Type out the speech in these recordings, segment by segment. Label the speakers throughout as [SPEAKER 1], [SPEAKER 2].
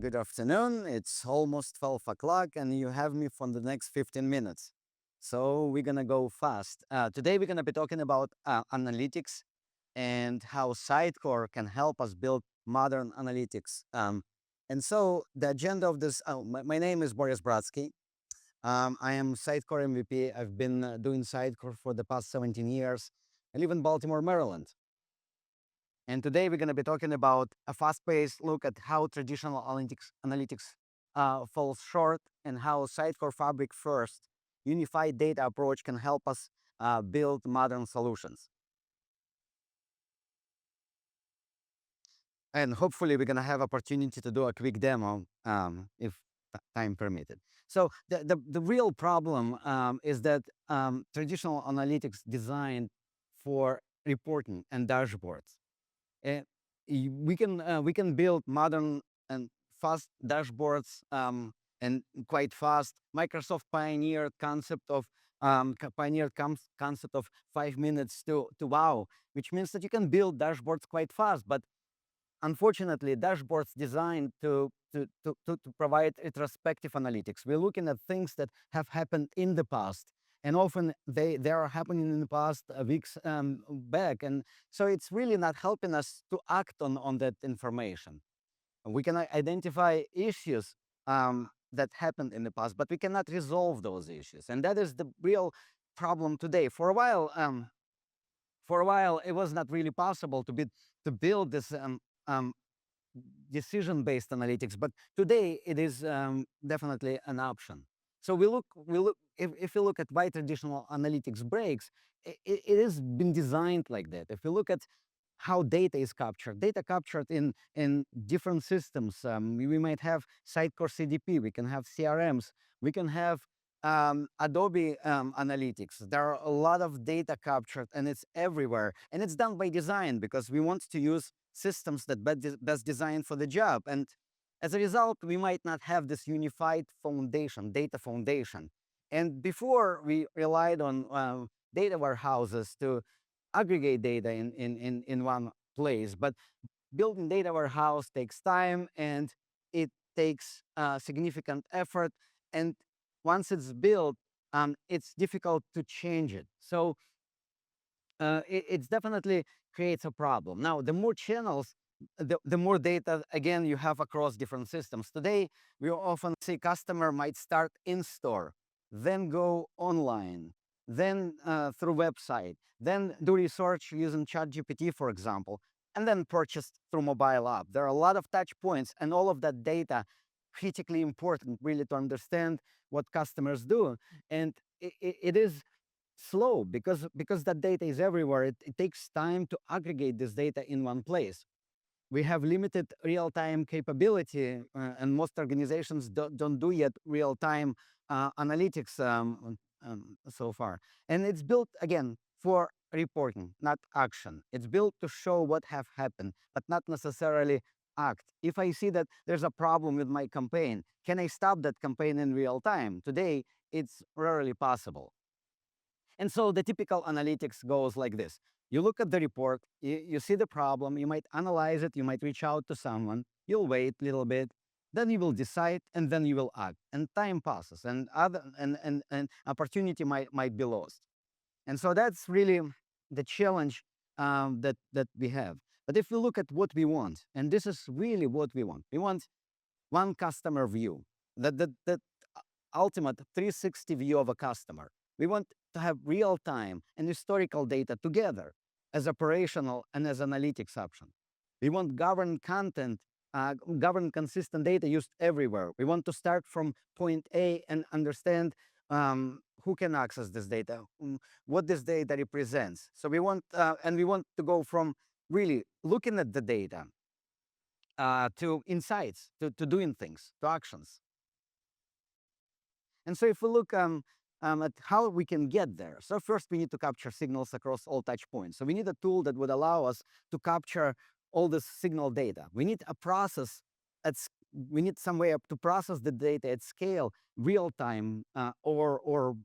[SPEAKER 1] Good afternoon. It's almost 12 o'clock, and you have me for the next 15 minutes. So we're going to go fast. Today, we're going to be talking about analytics and how Sitecore can help us build modern analytics. And so the agenda of this, my name is Boris Brodsky. I am Sitecore MVP. I've been doing Sitecore for the past 17 years. I live in Baltimore, Maryland. And today we're going to be talking about a fast-paced look at how traditional analytics falls short and how Sitecore Fabric First unified data approach can help us build modern solutions. And hopefully we're going to have opportunity to do a quick demo if time permitted. So the real problem is that traditional analytics designed for reporting and dashboards. Uh, we can build modern and fast dashboards and quite fast. Microsoft pioneered concept of 5 minutes to wow, which means that you can build dashboards quite fast. But unfortunately, dashboards designed to provide retrospective analytics. We're looking at things that have happened in the past, and often they are happening in the past weeks back. And so it's really not helping us to act on that information. We can identify issues that happened in the past, but we cannot resolve those issues. And that is the real problem today. For a while, it was not really possible to build this um, decision-based analytics, but today it is definitely an option. So if you look at why traditional analytics breaks, it has been designed like that. If you look at how data captured in different systems. We might have Sitecore CDP, we can have CRMs, we can have Adobe Analytics. There are a lot of data captured, and it's everywhere. And it's done by design because we want to use systems that best designed for the job. And as a result, we might not have this unified foundation, data foundation. And before, we relied on data warehouses to aggregate data in one place. But building data warehouse takes time, and it takes significant effort. And once it's built, it's difficult to change it. So it's definitely creates a problem. Now, the more channels, the more data, again, you have across different systems. Today, we often see customer might start in-store, then go online, then through website, then do research using ChatGPT, for example, and then purchase through mobile app. There are a lot of touch points, and all of that data critically important really to understand what customers do. And it is slow because that data is everywhere. It takes time to aggregate this data in one place. We have limited real-time capability, and most organizations don't do yet real-time analytics so far. And it's built, again, for reporting, not action. It's built to show what have happened, but not necessarily act. If I see that there's a problem with my campaign, can I stop that campaign in real time? Today, it's rarely possible. And so the typical analytics goes like this. You look at the report, you see the problem, you might analyze it, you might reach out to someone, you'll wait a little bit, then you will decide, and then you will act. And time passes, and opportunity might be lost. And so that's really the challenge that we have. But if we look at what we want, and this is really what we want one customer view, that ultimate 360 view of a customer. We want to have real-time and historical data together as operational and as analytics option. We want governed content, governed consistent data used everywhere. We want to start from point A and understand who can access this data, what this data represents. So we want to go from really looking at the data to insights, to doing things, to actions. And so if we look at how we can get there, so first we need to capture signals across all touch points. So we need a tool that would allow us to capture all this signal data. We need a process we need some way to process the data at scale, real time, or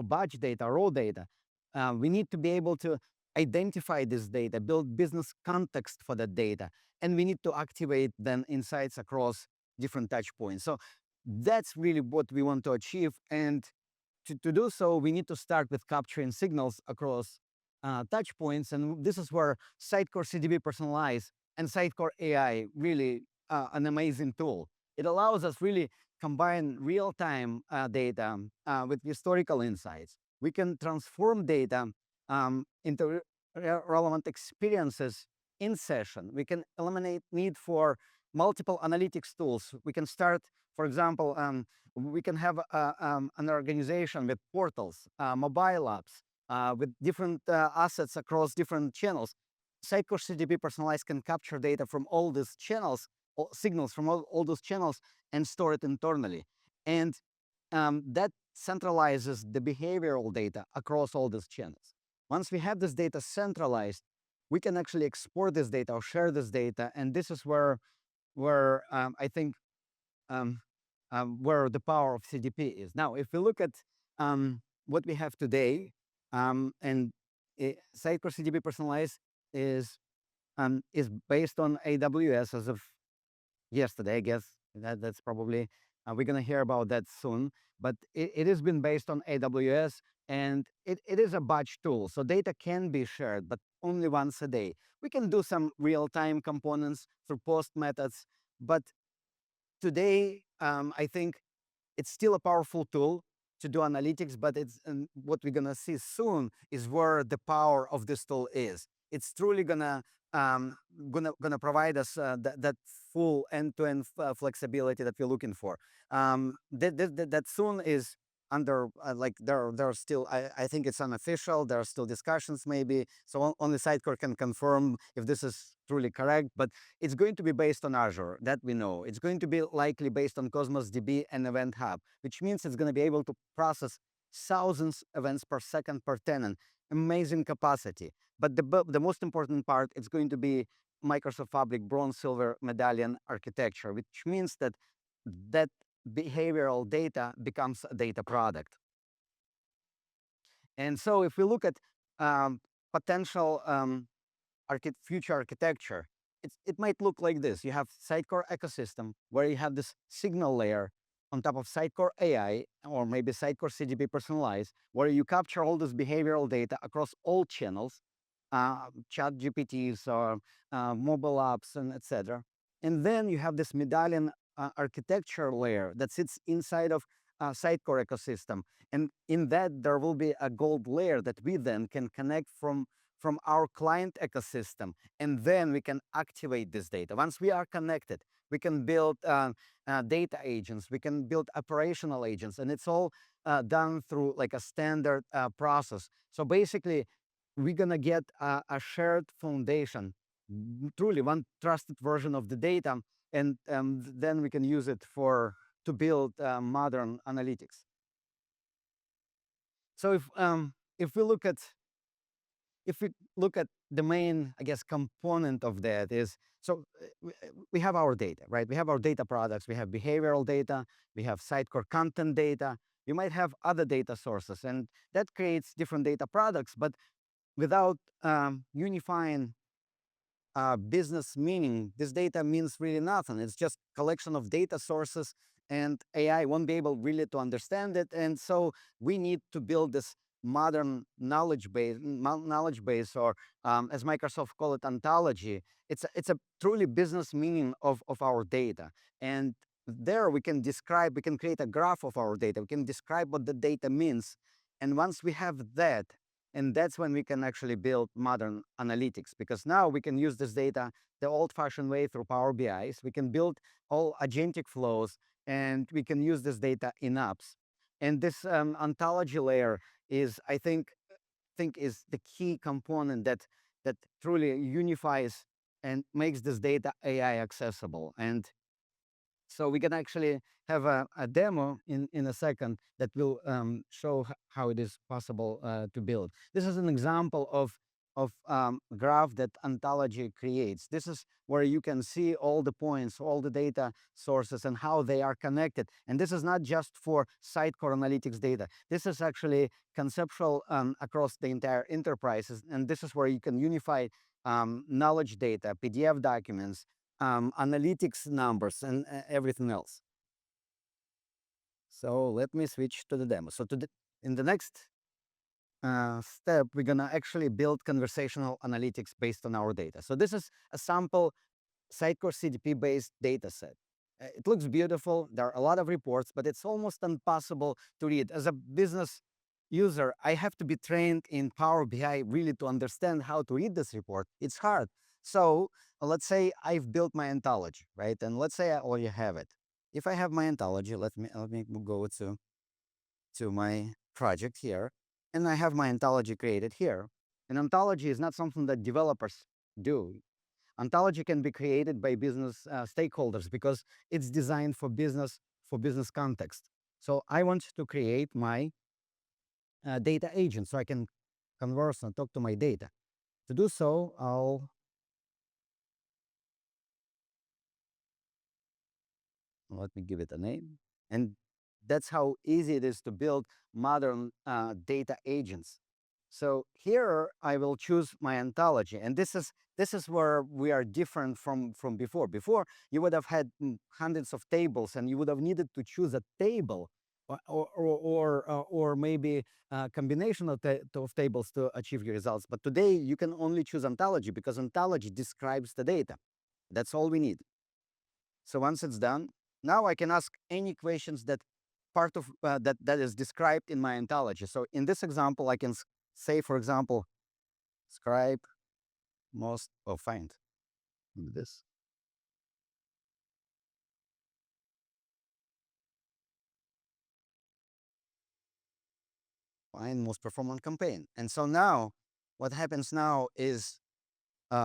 [SPEAKER 1] batch data, raw data. We need to be able to identify this data, build business context for that data, and we need to activate then insights across different touch points. So that's really what we want to achieve. And to do so, we need to start with capturing signals across touch points. And this is where Sitecore CDB Personalize and Sitecore AI really an amazing tool. It allows us really combine real-time data with historical insights. We can transform data into relevant experiences in session. We can eliminate need for multiple analytics tools. We can start, for example, we can have an organization with portals, mobile apps, with different assets across different channels. Sitecore CDP Personalized can capture data from all these channels, signals from all those channels, and store it internally. And that centralizes the behavioral data across all these channels. Once we have this data centralized, we can actually export this data or share this data. And this is where I think where the power of CDP is. Now, if we look at what we have today, and Sitecore CDP Personalized is based on AWS as of yesterday, I guess. That's probably, we're going to hear about that soon. But it has been based on AWS, and it is a batch tool. So data can be shared, but only once a day. We can do some real-time components through post methods, but today, I think it's still a powerful tool to do analytics, but it's what we're gonna see soon is where the power of this tool is. It's truly gonna provide us that full end-to-end flexibility that we're looking for. That soon is under like there are still, I think it's unofficial. There are still discussions maybe, so only Sitecore can confirm if this is truly correct. But it's going to be based on Azure, that we know. It's going to be likely based on Cosmos DB and Event Hub, which means it's going to be able to process thousands events per second per tenant. Amazing capacity. But the most important part, it's going to be Microsoft Fabric bronze, silver medallion architecture, which means that that behavioral data becomes a data product. And so if we look at potential future architecture, it might look like this. You have Sitecore ecosystem where you have this signal layer on top of Sitecore AI, or maybe Sitecore CDP Personalized, where you capture all this behavioral data across all channels, chat GPTs or mobile apps, and etc. And then you have this medallion architecture layer that sits inside of Sitecore ecosystem. And in that, there will be a gold layer that we then can connect from our client ecosystem. And then we can activate this data. Once we are connected, we can build data agents, we can build operational agents, and it's all done through like a standard process. So basically, we're gonna get a shared foundation, truly one trusted version of the data, and then we can use it to build modern analytics. So if we look at the main, I guess, component of that is, so we have our data, right? We have our data products, we have behavioral data, we have Sitecore content data, you might have other data sources, and that creates different data products, but without unifying business meaning, this data means really nothing. It's just collection of data sources, and AI won't be able really to understand it. And so we need to build this modern knowledge base, or as Microsoft call it, ontology. It's a truly business meaning of our data. And there we can create a graph of our data. We can describe what the data means. And once we have that, and that's when we can actually build modern analytics, because now we can use this data the old-fashioned way through Power BIs. We can build all agentic flows, and we can use this data in apps. And this ontology layer is, I think is the key component that truly unifies and makes this data AI accessible. And so we can actually have a demo in a second that will show how it is possible to build. This is an example of graph that ontology creates. This is where you can see all the points, all the data sources, and how they are connected. And this is not just for Sitecore analytics data. This is actually conceptual across the entire enterprises. And this is where you can unify knowledge data, PDF documents, analytics numbers, and everything else. So let me switch to the demo. So in the next step, we're gonna actually build conversational analytics based on our data. So this is a sample Sitecore CDP-based data set. It looks beautiful. There are a lot of reports, but it's almost impossible to read. As a business user, I have to be trained in Power BI really to understand how to read this report. It's hard. So let's say I've built my ontology, right? And let's say I already have it. If I have my ontology, let me go to my project here, and I have my ontology created here. An ontology is not something that developers do. Ontology can be created by business stakeholders because it's designed for business context. So I want to create my data agent so I can converse and talk to my data. To do so, let me give it a name. And that's how easy it is to build modern data agents. So here I will choose my ontology, and this is where we are different from before. Before you would have had hundreds of tables, and you would have needed to choose a table, or maybe a combination of tables to achieve your results. But today you can only choose ontology because ontology describes the data. That's all we need. So once it's done, now I can ask any questions that part of that is described in my ontology. So in this example, I can say, for example, describe most find this find most performant campaign. And so now what happens now is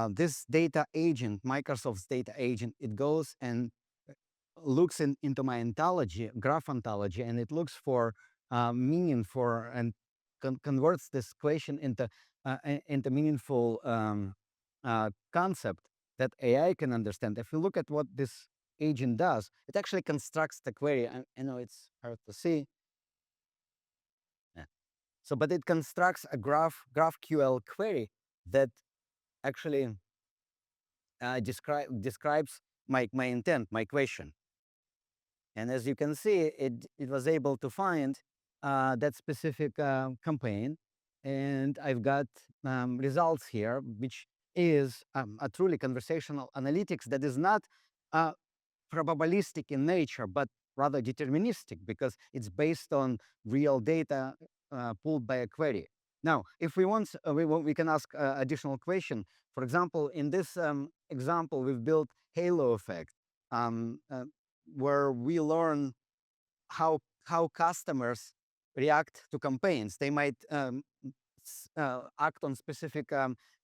[SPEAKER 1] this data agent, Microsoft's data agent, it goes and looks into my ontology, graph ontology, and it looks for meaning for and converts this question into meaningful concept that AI can understand. If you look at what this agent does, it actually constructs the query. I know it's hard to see. Yeah. So, but it constructs a GraphQL query that actually describes my intent, my question. And as you can see, it was able to find that specific campaign. And I've got results here, which is a truly conversational analytics that is not uh, probabilistic in nature, but rather deterministic because it's based on real data pulled by a query. Now, if we want, we can ask additional question. For example, in this example, we've built halo effect. Um, uh, where we learn how customers react to campaigns. They might act on specific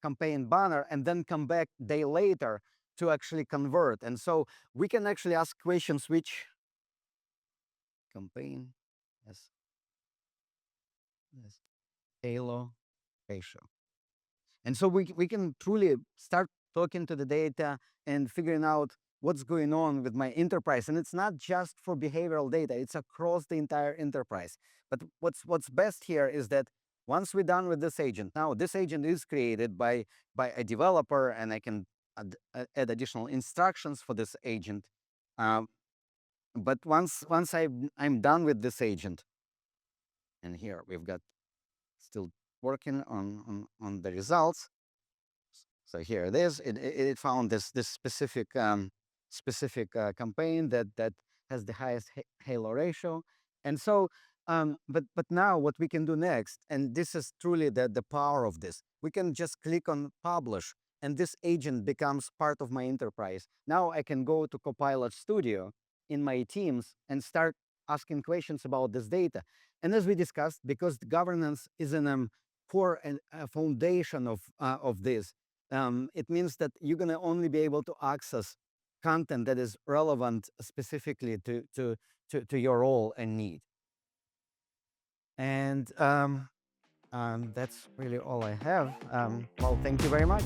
[SPEAKER 1] campaign banner and then come back day later to actually convert. And so we can actually ask questions which campaign yes, yes, halo ratio. And so we can truly start talking to the data and figuring out what's going on with my enterprise. And it's not just for behavioral data, it's across the entire enterprise. But what's best here is that once we're done with this agent, now this agent is created by a developer, and I can add additional instructions for this agent. Um, but once I'm done with this agent, and here we've got still working on the results. So here it is. It found this specific campaign that has the highest halo ratio, and so but now what we can do next, and this is truly the power of this, we can just click on publish, and this agent becomes part of my enterprise. Now I can go to Copilot Studio in my teams and start asking questions about this data. And as we discussed, because the governance is in core and a foundation of this, it means that you're going to only be able to access content that is relevant specifically to your role and need. And That's really all I have. Well, thank you very much.